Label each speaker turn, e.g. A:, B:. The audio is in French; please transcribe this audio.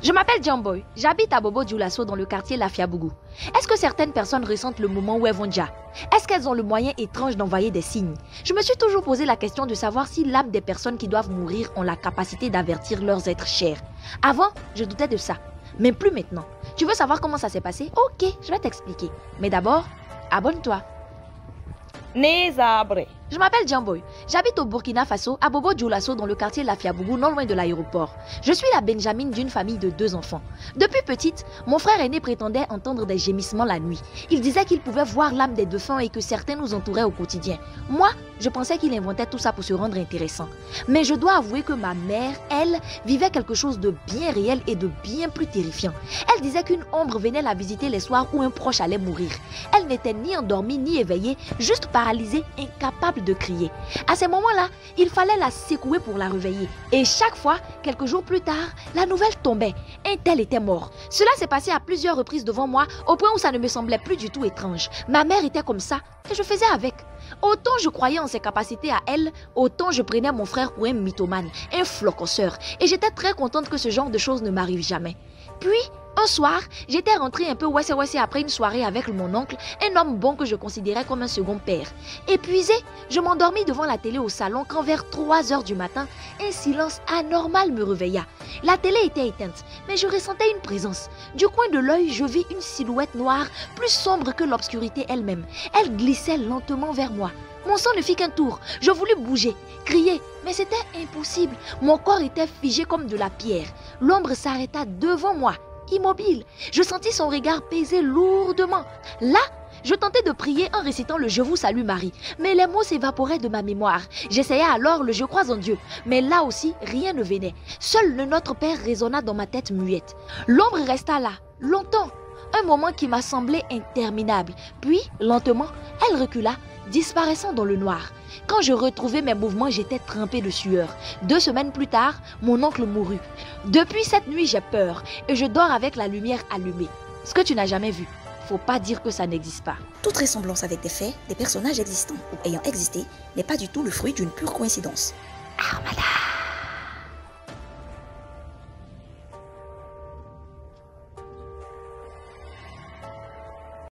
A: Je m'appelle Jamboy, j'habite à Bobo Dioulasso dans le quartier Lafiabougou. Est-ce que certaines personnes ressentent le moment où elles vont déjà? Est-ce qu'elles ont le moyen étrange d'envoyer des signes? Je me suis toujours posé la question de savoir si l'âme des personnes qui doivent mourir ont la capacité d'avertir leurs êtres chers. Avant, je doutais de ça, mais plus maintenant. Tu veux savoir comment ça s'est passé? Ok, je vais t'expliquer. Mais d'abord, abonne-toi.
B: Nézabre.
A: Je m'appelle Jamboy, j'habite au Burkina Faso, à Bobo Dioulasso dans le quartier Lafiabougou, non loin de l'aéroport. Je suis la Benjamine d'une famille de 2 enfants. Depuis petite, mon frère aîné prétendait entendre des gémissements la nuit. Il disait qu'il pouvait voir l'âme des défunts et que certains nous entouraient au quotidien. Moi, je pensais qu'il inventait tout ça pour se rendre intéressant. Mais je dois avouer que ma mère, elle, vivait quelque chose de bien réel et de bien plus terrifiant. Elle disait qu'une ombre venait la visiter les soirs où un proche allait mourir. Elle n'était ni endormie ni éveillée, juste paralysée, incapable de crier. À ces moments-là, il fallait la secouer pour la réveiller. Et chaque fois, quelques jours plus tard, la nouvelle tombait. Un tel était mort. Cela s'est passé à plusieurs reprises devant moi, au point où ça ne me semblait plus du tout étrange. Ma mère était comme ça et je faisais avec. Autant je croyais en ses capacités à elle, autant je prenais mon frère pour un mythomane, un flocosseur. Et j'étais très contente que ce genre de choses ne m'arrive jamais. Puis, un soir, j'étais rentrée un peu wessé après une soirée avec mon oncle, un homme bon que je considérais comme un second père. Épuisée, je m'endormis devant la télé au salon quand vers 3 h du matin, un silence anormal me réveilla. La télé était éteinte, mais je ressentais une présence. Du coin de l'œil, je vis une silhouette noire, plus sombre que l'obscurité elle-même. Elle glissait lentement vers moi. Mon sang ne fit qu'un tour. Je voulus bouger, crier, mais c'était impossible. Mon corps était figé comme de la pierre. L'ombre s'arrêta devant moi, immobile. Je sentis son regard peser lourdement. Là, je tentais de prier en récitant le « Je vous salue Marie », mais les mots s'évaporaient de ma mémoire. J'essayais alors le « Je crois en Dieu », mais là aussi, rien ne venait. Seul le Notre Père résonna dans ma tête muette. L'ombre resta là, longtemps, un moment qui m'a semblé interminable. Puis, lentement, elle recula, disparaissant dans le noir. Quand je retrouvais mes mouvements, j'étais trempée de sueur. 2 semaines plus tard, mon oncle mourut. Depuis cette nuit, j'ai peur et je dors avec la lumière allumée. Ce que tu n'as jamais vu, faut pas dire que ça n'existe pas.
C: Toute ressemblance avec des faits, des personnages existants ou ayant existé n'est pas du tout le fruit d'une pure coïncidence.
A: Ah, madame.